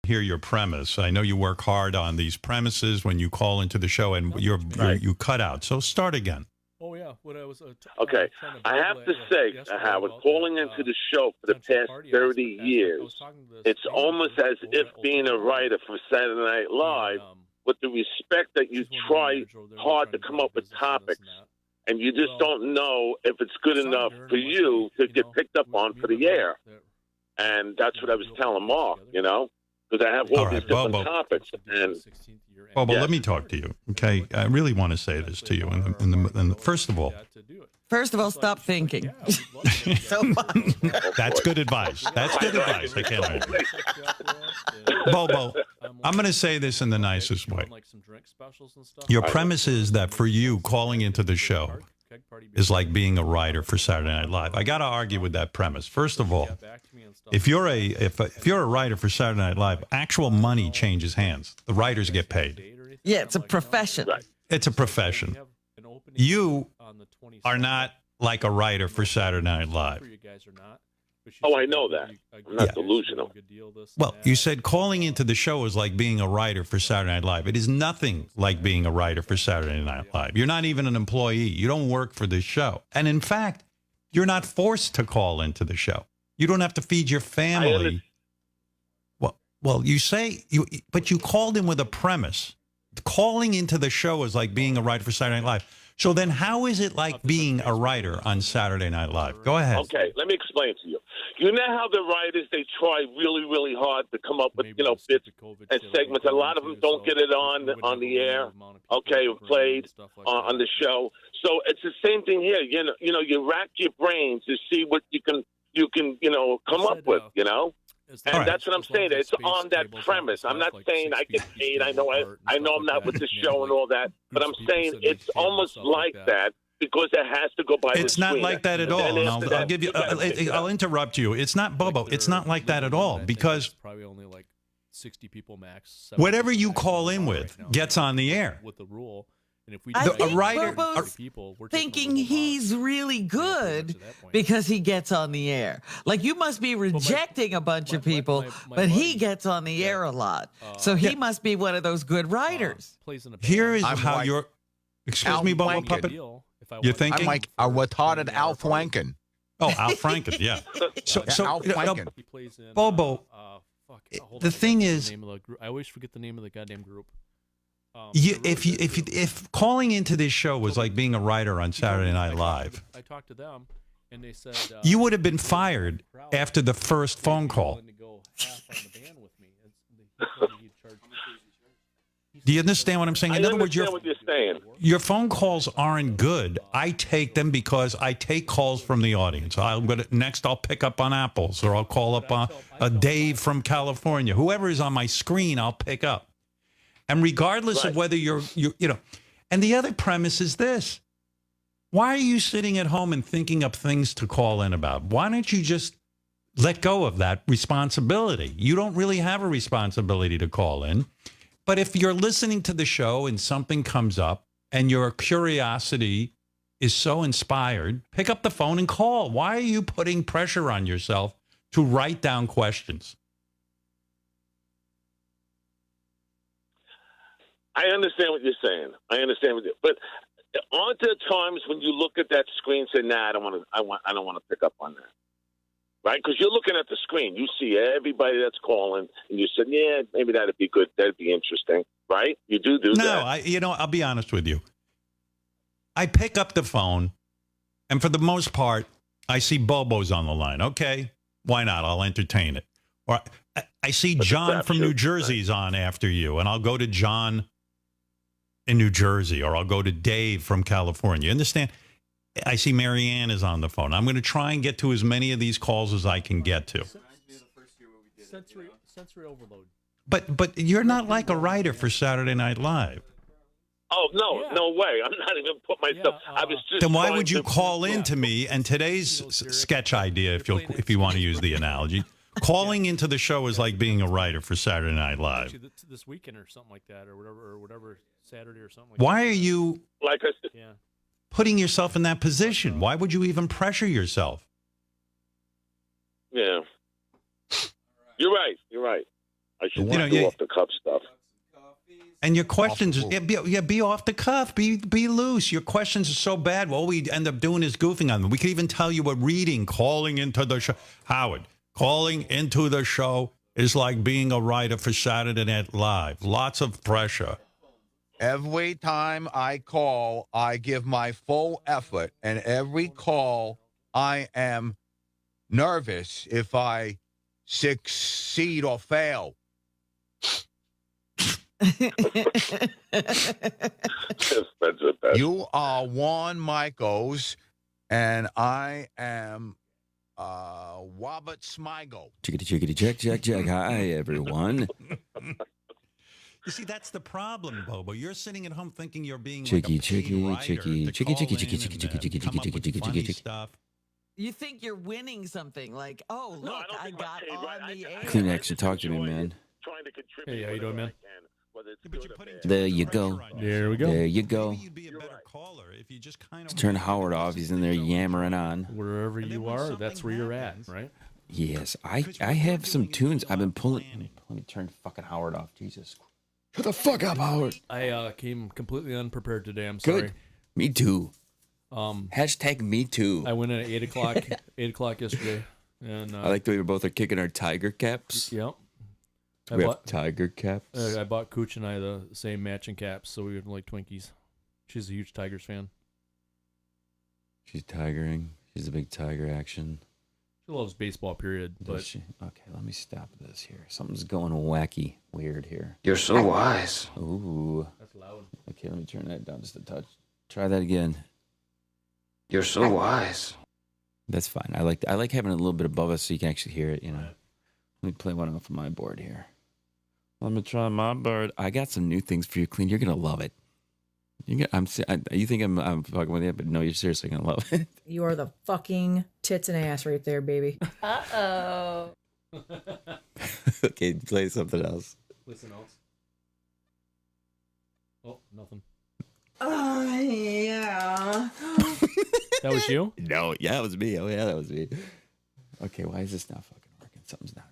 hear your premise. I know you work hard on these premises when you call into the show, and you cut out. So start again. Oh yeah, what I was. Okay, I have to say, Howard, calling into the show for the past 30 years, it's almost as if being a writer for Saturday Night Live, with the respect that you try hard to come up with topics, and you just don't know if it's good enough for you to get picked up on for the air. And that's what I was telling Mark, you know, because I have all these different topics. And Bobo, let me talk to you, okay? I really want to say this to you. And first of all, stop thinking so much. That's good advice. That's good advice. I can't argue. Bobo, I'm going to say this in the nicest way. Your premise is that for you, calling into the show is like being a writer for Saturday Night Live. I got to argue with that premise. First of all, if you're a writer for Saturday Night Live, actual money changes hands. The writers get paid. Yeah, it's a profession. It's a profession. You are not like a writer for Saturday Night Live. Oh, I know that. I'm not delusional. Well, you said calling into the show is like being a writer for Saturday Night Live. It is nothing like being a writer for Saturday Night Live. You're not even an employee. You don't work for this show. And in fact, you're not forced to call into the show. You don't have to feed your family. Well, you say but you called in with a premise. Calling into the show is like being a writer for Saturday Night Live. So then how is it like being a writer on Saturday Night Live? Go ahead. Okay, let me explain to you. You know how the writers, they try really, really hard to come up with, bits and segments. A lot of them don't get it on the air, okay, or played on the show. So it's the same thing here. You rack your brains to see what you can come up with, And that's what I'm saying. It's on that premise. I'm not saying I get paid. I know I'm not with the show and all that, but I'm saying it's almost like that because it has to go by the screen. It's not like that at all. And I'll give you. I'll interrupt you. It's not, Bobo. It's not like that at all because probably only like 60 people max. Whatever you call in with gets on the air. With the rule. And if we a writer thinking he's really good because he gets on the air. Like you must be rejecting a bunch of people, but he gets on the air a lot. So he must be one of those good writers. Here is how you're. Excuse me, Bobo Puppet. You're thinking? I'm like a retarded Al Franken. Oh, Al Franken, yeah. So Al Franken. Bobo, the thing is, I always forget the name of the goddamn group. If calling into this show was like being a writer on Saturday Night Live, I talked to them and they said you would have been fired after the first phone call. Do you understand what I'm saying? In other words, your phone calls aren't good. I take them because I take calls from the audience. Next I'll pick up on Apples, or I'll call up a Dave from California. Whoever is on my screen, I'll pick up. And regardless of whether you're, and the other premise is this. Why are you sitting at home and thinking up things to call in about? Why don't you just let go of that responsibility? You don't really have a responsibility to call in. But if you're listening to the show and something comes up and your curiosity is so inspired, pick up the phone and call. Why are you putting pressure on yourself to write down questions? I understand what you're saying. But aren't there times when you look at that screen and say, "Nah, I don't want to pick up on that." Right? Because you're looking at the screen. You see everybody that's calling, and you said, "Yeah, maybe that'd be good. That'd be interesting." Right? You do that. No, I'll be honest with you. I pick up the phone, and for the most part, I see Bobo's on the line. Okay, why not? I'll entertain it. Or I see John from New Jersey's on after you, and I'll go to John in New Jersey, or I'll go to Dave from California. Understand? I see Marianne is on the phone. I'm going to try and get to as many of these calls as I can get to. Sensory overload. But you're not like a writer for Saturday Night Live. Oh, no way. I'm not even put myself. I was just. Then why would you call in to me? And today's sketch idea, if you want to use the analogy, calling into the show is like being a writer for Saturday Night Live. Actually, this weekend or something like that, or whatever Saturday or something like Why are you I putting yourself in that position? Why would you even pressure yourself? Yeah. You're right. I should do off the cuff stuff. And your questions, be off the cuff, be loose. Your questions are so bad. All we end up doing is goofing on them. We could even tell you what reading, calling into the show. Howard, calling into the show is like being a writer for Saturday Night Live. Lots of pressure. Every time I call, I give my full effort, and every call, I am nervous if I succeed or fail. You are Juan Michaels, and I am Robert Smigel. Chickity, check. Hi, everyone. You see, that's the problem, Bobo. You're sitting at home thinking you're being chicky. You think you're winning something like, oh, look, I got on the air. Kleen actually talk to me, man. Hey, how you doing, man? There you go. There we go. There you go. Maybe you'd be a better caller if you just kind of Turn Howard off. He's in there yammering on. Wherever you are, that's where you're at, right? Yes, I have some tunes I've been pulling. Let me turn fucking Howard off. Jesus. Shut the fuck up, Howard. I came completely unprepared today. I'm sorry. Good. Me too. Hashtag me too. I went in at 8 o'clock. 8 o'clock yesterday, and I like the way we both are kicking our tiger caps. Yep. We have tiger caps. I bought Cooch and I the same matching caps, so we would like Twinkies. She's a huge Tigers fan. She's tigering. She's a big tiger action. She loves baseball, period. Does she? Okay, let me stop this here. Something's going wacky, weird here. You're so wise. Ooh. That's loud. Okay, let me turn that down just a touch. Try that again. You're so wise. That's fine. I like having it a little bit above us so you can actually hear it, you know. Let me play one off of my board here. Let me try my board. I got some new things for you, Kleen. You're gonna love it. You think I'm fucking with you, but no, you're seriously gonna love it. You are the fucking tits and ass right there, baby. Uh-oh. Okay, play something else. Listen else. Oh, nothing. Oh, yeah. That was you? No, yeah, that was me. Oh, yeah, that was me. Okay, why is this not fucking working? Something's not right.